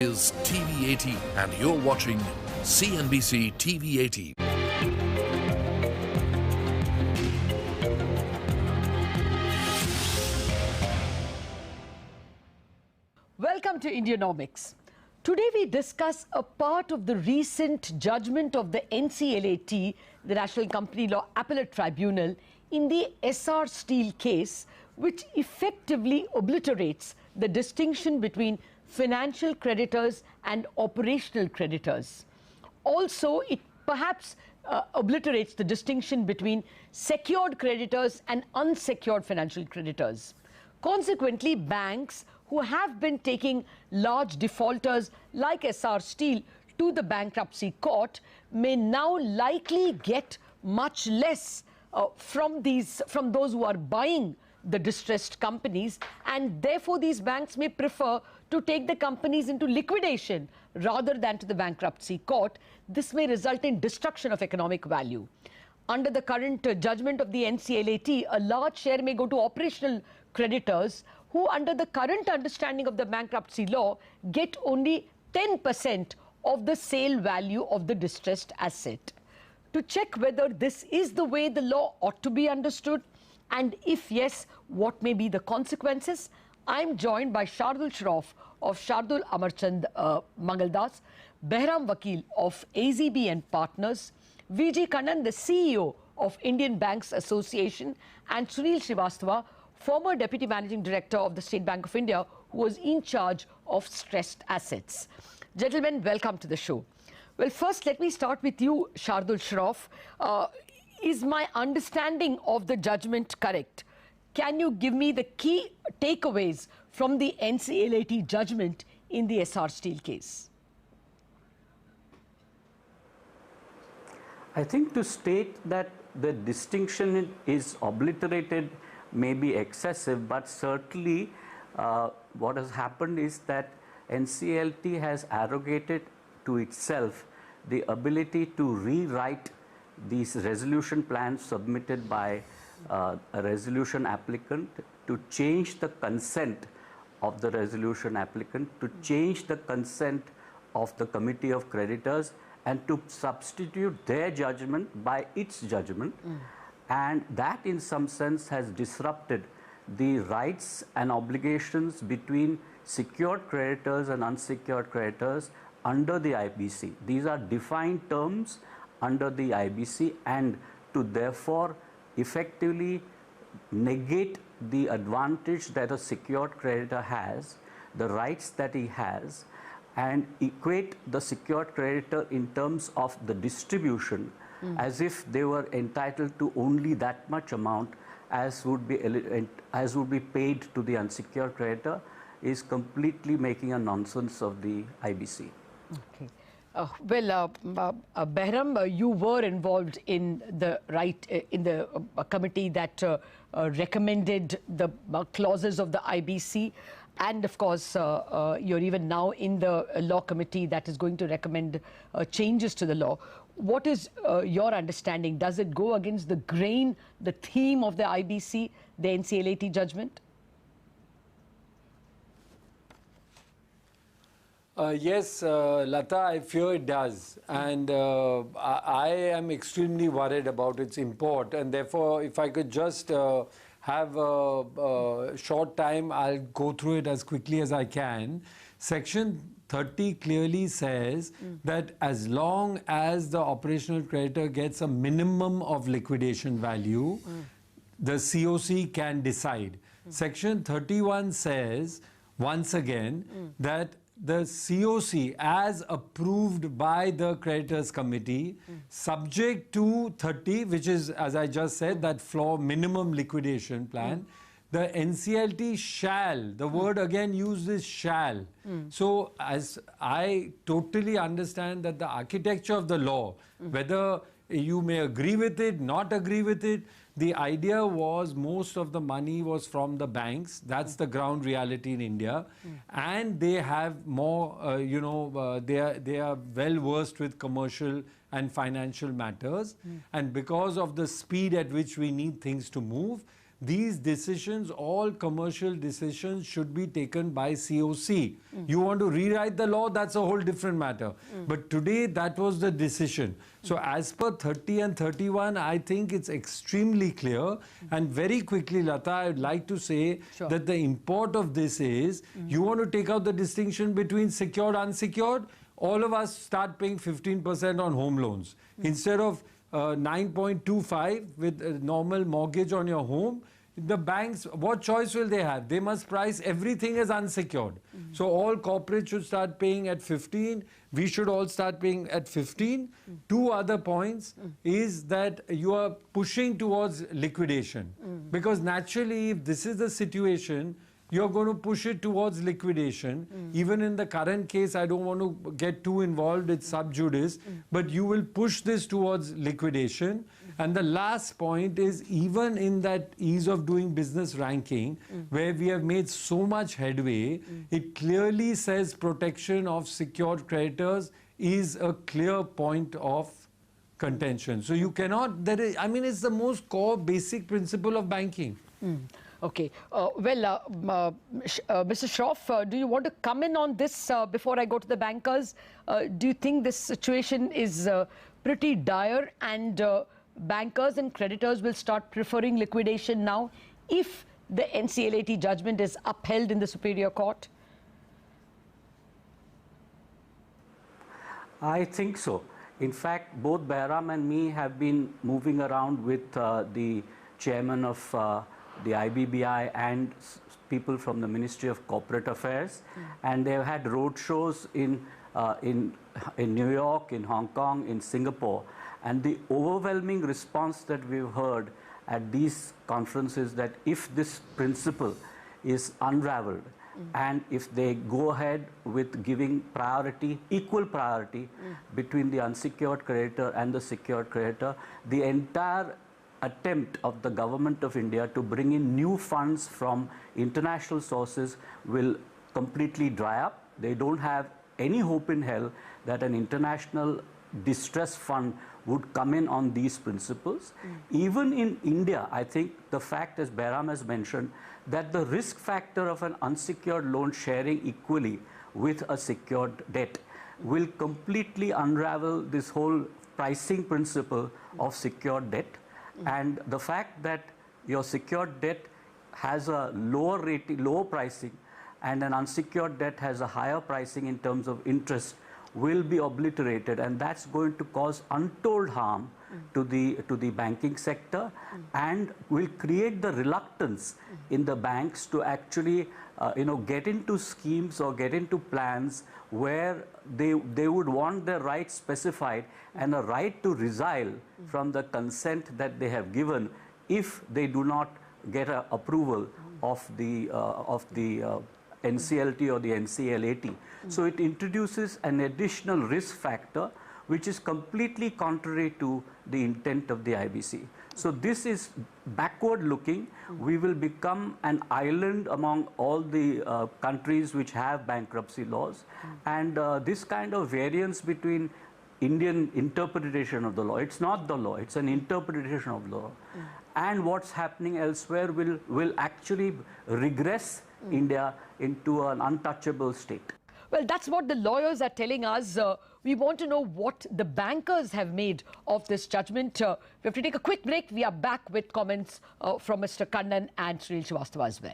Is TV18 and you're watching CNBC-TV18. Welcome to Indianomics. Today we discuss a part of the recent judgment of the NCLAT, the National Company Law Appellate Tribunal, in the Essar Steel case, which effectively obliterates the distinction between financial creditors and operational creditors. Also, it perhaps obliterates the distinction between secured creditors and unsecured financial creditors. Consequently, banks who have been taking large defaulters like Essar Steel to the bankruptcy court may now likely get much less from those who are buying the distressed companies, and therefore these banks may prefer to take the companies into liquidation rather than to the bankruptcy court. This may result in destruction of economic value. Under the current judgment of the NCLAT, a large share may go to operational creditors who, under the current understanding of the bankruptcy law, get only 10% of the sale value of the distressed asset. To check whether this is the way the law ought to be understood, and if yes, what may be the consequences, I'm joined by Shardul Shroff of Shardul Amarchand Mangaldas, Bahram Vakil of AZB and Partners, VG Kannan, the CEO of Indian Banks Association, and Sunil Srivastava, former Deputy Managing Director of the State Bank of India, who was in charge of stressed assets. Gentlemen, welcome to the show. Well, first, let me start with you, Shardul Shroff. Is my understanding of the judgment correct? Can you give me the key takeaways from the NCLAT judgment in the Essar Steel case? I think to state that the distinction is obliterated may be excessive, but certainly what has happened is that NCLT has arrogated to itself the ability to rewrite these resolution plans submitted by a resolution applicant, to change the consent of the resolution applicant, to change the consent of the committee of creditors, and to substitute their judgment by its judgment. And that in some sense has disrupted the rights and obligations between secured creditors and unsecured creditors under the IBC. These are defined terms under the IBC, and to therefore effectively negate the advantage that a secured creditor has, the rights that he has, and equate the secured creditor in terms of the distribution as if they were entitled to only that much amount as would be paid to the unsecured creditor, is completely making a nonsense of the IBC. Okay. Bahram, you were involved in the committee that recommended the clauses of the IBC, and of course you're even now in the law committee that is going to recommend changes to the law. What is your understanding? Does it go against the grain, the theme of the IBC, the NCLAT judgment? Yes, Latha, I fear it does, and I am extremely worried about its import, and therefore if I could just have a short time, I'll go through it as quickly as I can. Section 30 clearly says that as long as the operational creditor gets a minimum of liquidation value, the COC can decide. Section 31 says, once again, that the COC, as approved by the creditors committee, subject to 30, which is, as I just said, that floor minimum liquidation plan, the NCLT shall, the word again used is shall. So as I totally understand that the architecture of the law, whether you may agree with it, not agree with it, the idea was most of the money was from the banks. That's the ground reality in India. And they have more, they are well versed with commercial and financial matters. And because of the speed at which we need things to move, these decisions, all commercial decisions, should be taken by COC. You want to rewrite the law, that's a whole different matter. But today, that was the decision. So as per 30 and 31, I think it's extremely clear. And very quickly, Latha, I would like to say that the import of this is, you want to take out the distinction between secured, unsecured, all of us start paying 15% on home loans. Instead of 9.25 with a normal mortgage on your home, the banks, what choice will they have? They must price everything as unsecured. So all corporates should start paying at 15. We should all start paying at 15. Two other points is that you are pushing towards liquidation. Because naturally, if this is the situation, you're going to push it towards liquidation. Even in the current case, I don't want to get too involved, it's sub judice, but you will push this towards liquidation. And the last point is, even in that ease of doing business ranking, where we have made so much headway, it clearly says protection of secured creditors is a clear point of contention. So you cannot, I mean, it's the most core basic principle of banking. Okay. Mr. Shroff, do you want to come in on this before I go to the bankers? Do you think this situation is pretty dire and bankers and creditors will start preferring liquidation now if the NCLAT judgment is upheld in the Superior Court? I think so. In fact, both Bahram and me have been moving around with the chairman of the IBBI and people from the Ministry of Corporate Affairs, and they've had road shows in New York, in Hong Kong, in Singapore, and the overwhelming response that we've heard at these conferences that if this principle is unraveled, and if they go ahead with giving priority, equal priority between the unsecured creditor and the secured creditor, the entire attempt of the government of India to bring in new funds from international sources will completely dry up. They don't have any hope in hell that an international distress fund would come in on these principles. Even in India, I think the fact, as Bahram has mentioned, that the risk factor of an unsecured loan sharing equally with a secured debt will completely unravel this whole pricing principle of secured debt. And the fact that your secured debt has a lower rating, lower pricing, and an unsecured debt has a higher pricing in terms of interest will be obliterated, and that's going to cause untold harm to the banking sector and will create the reluctance in the banks to actually get into schemes or get into plans where they would want their rights specified and a right to resile from the consent that they have given if they do not get a approval of the NCLT or the NCLAT. So it introduces an additional risk factor which is completely contrary to the intent of the IBC. So this is backward looking. We will become an island among all the countries which have bankruptcy laws. And this kind of variance between Indian interpretation of the law, it's not the law, it's an interpretation of law, and what's happening elsewhere will actually regress India into an untouchable state. Well, that's what the lawyers are telling us. We want to know what the bankers have made of this judgment. We have to take a quick break. We are back with comments from Mr. Kannan and Sunil Srivastava as well.